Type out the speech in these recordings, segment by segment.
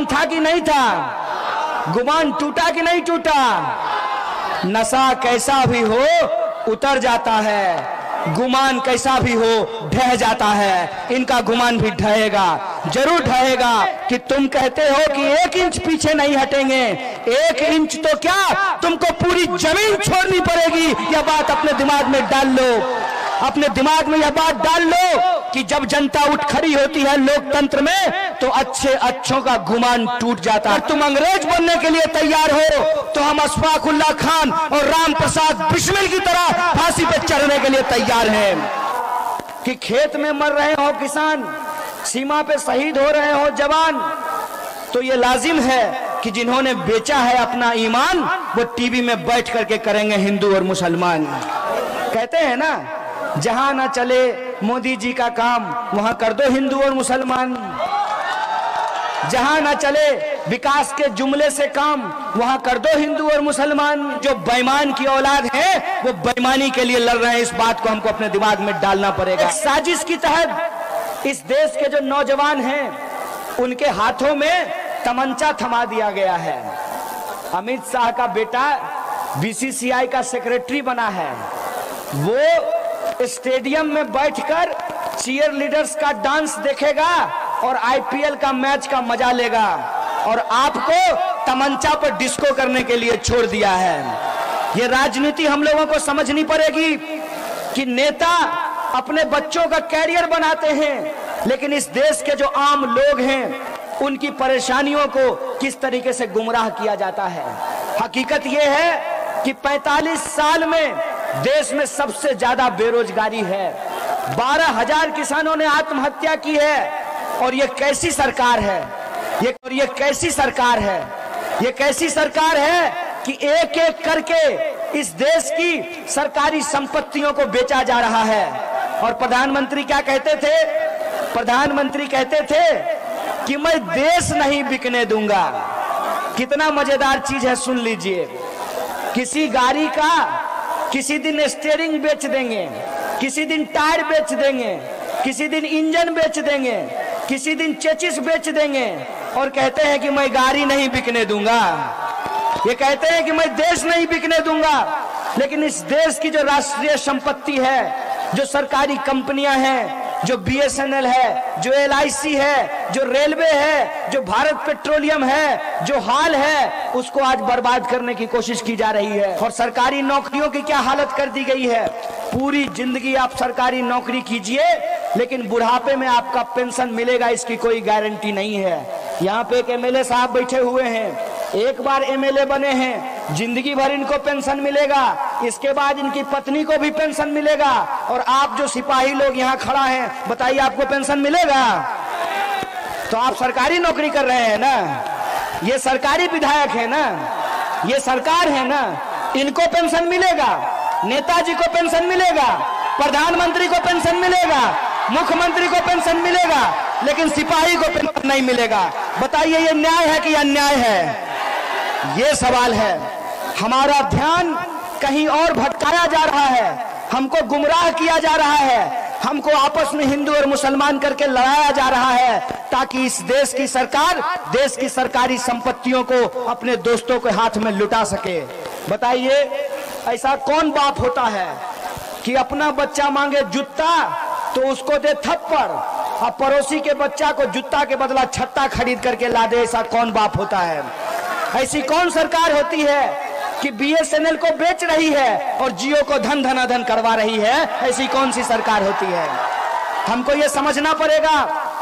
था कि नहीं था? गुमान टूटा कि नहीं टूटा? नशा कैसा भी हो उतर जाता है, गुमान कैसा भी हो ढह जाता है। इनका गुमान भी ढहेगा, जरूर ढहेगा। कि तुम कहते हो कि 1 इंच पीछे नहीं हटेंगे, 1 इंच तो क्या तुमको पूरी जमीन छोड़नी पड़ेगी। यह बात अपने दिमाग में डाल लो, अपने दिमाग में यह बात डाल लो कि जब जनता उठ खड़ी होती है लोकतंत्र में तो अच्छों का गुमान टूट जाता है। तुम अंग्रेज बनने के लिए तैयार हो तो हम अशफाक उल्लाह खान और राम प्रसाद बिस्मिल की तरह फांसी पे चढ़ने के लिए तैयार हैं। कि खेत में मर रहे हो किसान, सीमा पे शहीद हो रहे हो जवान, तो ये लाजिम है कि जिन्होंने बेचा है अपना ईमान वो टीवी में बैठ करके करेंगे हिंदू और मुसलमान। कहते हैं ना, जहां ना चले मोदी जी का काम वहां कर दो हिंदू और मुसलमान। जहां ना चले विकास के जुमले से काम वहां कर दो हिंदू और मुसलमान। जो बेईमान की औलाद है वो बेईमानी के लिए लड़ रहे हैं, इस बात को हमको अपने दिमाग में डालना पड़ेगा। एक साजिश की तहत इस देश के जो नौजवान हैं उनके हाथों में तमंचा थमा दिया गया है। अमित शाह का बेटा बीसीसीआई का सेक्रेटरी बना है, वो स्टेडियम में बैठकर चीयर लीडर्स का डांस देखेगा और आईपीएल का मैच का मजा लेगा, और आपको तमंचा पर डिस्को करने के लिए छोड़ दिया है। ये राजनीति हम लोगों को समझनी पड़ेगी कि नेता अपने बच्चों का कैरियर बनाते हैं, लेकिन इस देश के जो आम लोग हैं उनकी परेशानियों को किस तरीके से गुमराह किया जाता है। हकीकत यह है कि 45 साल में देश में सबसे ज्यादा बेरोजगारी है, 12,000 किसानों ने आत्महत्या की है। और ये कैसी सरकार है, ये कैसी सरकार है, ये कैसी सरकार है कि एक एक करके इस देश की सरकारी संपत्तियों को बेचा जा रहा है। और प्रधानमंत्री क्या कहते थे? प्रधानमंत्री कहते थे कि मैं देश नहीं बिकने दूंगा। कितना मजेदार चीज है, सुन लीजिए। किसी गाड़ी का किसी दिन स्टीयरिंग बेच देंगे, किसी दिन टायर बेच देंगे, किसी दिन इंजन बेच देंगे, किसी दिन चेचिस बेच देंगे, और कहते हैं कि मैं गाड़ी नहीं बिकने दूंगा। ये कहते हैं कि मैं देश नहीं बिकने दूंगा। लेकिन इस देश की जो राष्ट्रीय संपत्ति है, जो सरकारी कंपनियां हैं, जो बीएसएनएल है, जो एलआईसी है, जो रेलवे है, जो भारत पेट्रोलियम है, जो हाल है, उसको आज बर्बाद करने की कोशिश की जा रही है। और सरकारी नौकरियों की क्या हालत कर दी गई है। पूरी जिंदगी आप सरकारी नौकरी कीजिए, लेकिन बुढ़ापे में आपका पेंशन मिलेगा इसकी कोई गारंटी नहीं है। यहाँ पे एक एमएलए साहब बैठे हुए हैं, एक बार एमएलए बने हैं, जिंदगी भर इनको पेंशन मिलेगा, इसके बाद इनकी पत्नी को भी पेंशन मिलेगा। और आप जो सिपाही लोग यहाँ खड़ा हैं, बताइए आपको पेंशन मिलेगा? तो आप सरकारी नौकरी कर रहे हैं ना, ये सरकारी विधायक है ना, ये सरकार है ना, इनको पेंशन मिलेगा, नेताजी को पेंशन मिलेगा, प्रधानमंत्री को पेंशन मिलेगा, मुख्यमंत्री को पेंशन मिलेगा, लेकिन सिपाही को पेंशन नहीं मिलेगा। बताइए ये न्याय है कि अन्याय है? ये सवाल है। हमारा ध्यान कहीं और भटकाया जा रहा है, हमको गुमराह किया जा रहा है, हमको आपस में हिंदू और मुसलमान करके लड़ाया जा रहा है, ताकि इस देश की सरकार देश की सरकारी संपत्तियों को अपने दोस्तों के हाथ में लुटा सके। बताइए ऐसा कौन बाप होता है कि अपना बच्चा मांगे जूता तो उसको दे थप्पड़, और पड़ोसी के बच्चा को जूता के बदला छत्ता खरीद करके ला दे? ऐसा कौन बाप होता है? ऐसी कौन सरकार होती है कि बीएसएनएल को बेच रही है और जियो को धन धनाधन करवा रही है? ऐसी कौन सी सरकार होती है? हमको ये समझना पड़ेगा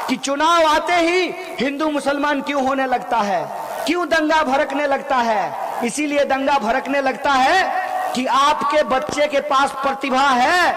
कि चुनाव आते ही हिंदू मुसलमान क्यों होने लगता है, क्यों दंगा भड़कने लगता है? इसीलिए दंगा भड़कने लगता है कि आपके बच्चे के पास प्रतिभा है,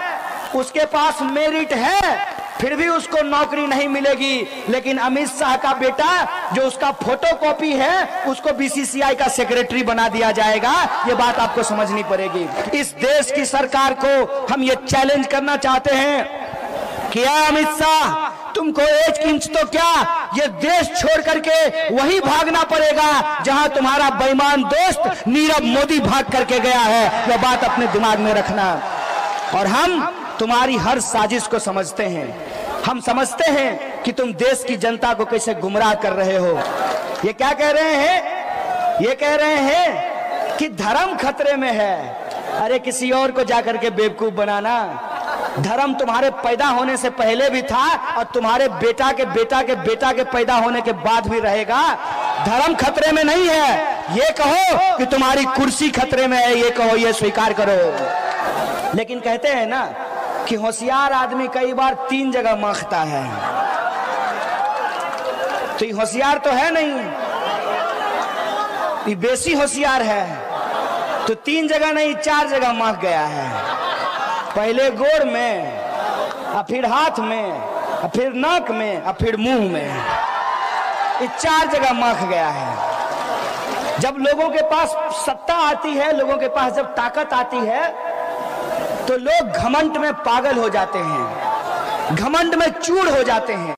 उसके पास मेरिट है, फिर भी उसको नौकरी नहीं मिलेगी। लेकिन अमित शाह का बेटा जो उसका फोटोकॉपी है, उसको बीसीसीआई का सेक्रेटरी बना दिया जाएगा। ये बात आपको समझनी पड़ेगी। इस देश की सरकार को हम ये चैलेंज करना चाहते हैं कि अमित शाह, तुमको 1 इंच तो क्या ये देश छोड़ करके वहीं भागना पड़ेगा जहां तुम्हारा बेईमान दोस्त नीरव मोदी भाग करके गया है। यह बात अपने दिमाग में रखना। और हम तुम्हारी हर साजिश को समझते हैं, हम समझते हैं कि तुम देश की जनता को कैसे गुमराह कर रहे हो। ये क्या कह रहे हैं? ये कह रहे हैं कि धर्म खतरे में है। अरे किसी और को जाकर के बेवकूफ बनाना। धर्म तुम्हारे पैदा होने से पहले भी था और तुम्हारे बेटा के बेटा के बेटा के पैदा होने के बाद भी रहेगा। धर्म खतरे में नहीं है। ये कहो कि तुम्हारी कुर्सी खतरे में है, ये कहो, ये स्वीकार करो। लेकिन कहते हैं ना कि होशियार आदमी कई बार 3 जगह मांगता है। तो ये होशियार तो है नहीं, ये बेसी होशियार है। तो 3 जगह नहीं 4 जगह मांग गया है। पहले गोड़ में, और फिर हाथ में, और फिर नाक में, और फिर मुंह में। ये 4 जगह मांग गया है। जब लोगों के पास सत्ता आती है, लोगों के पास जब ताकत आती है, तो लोग घमंड में पागल हो जाते हैं, घमंड में चूर हो जाते हैं।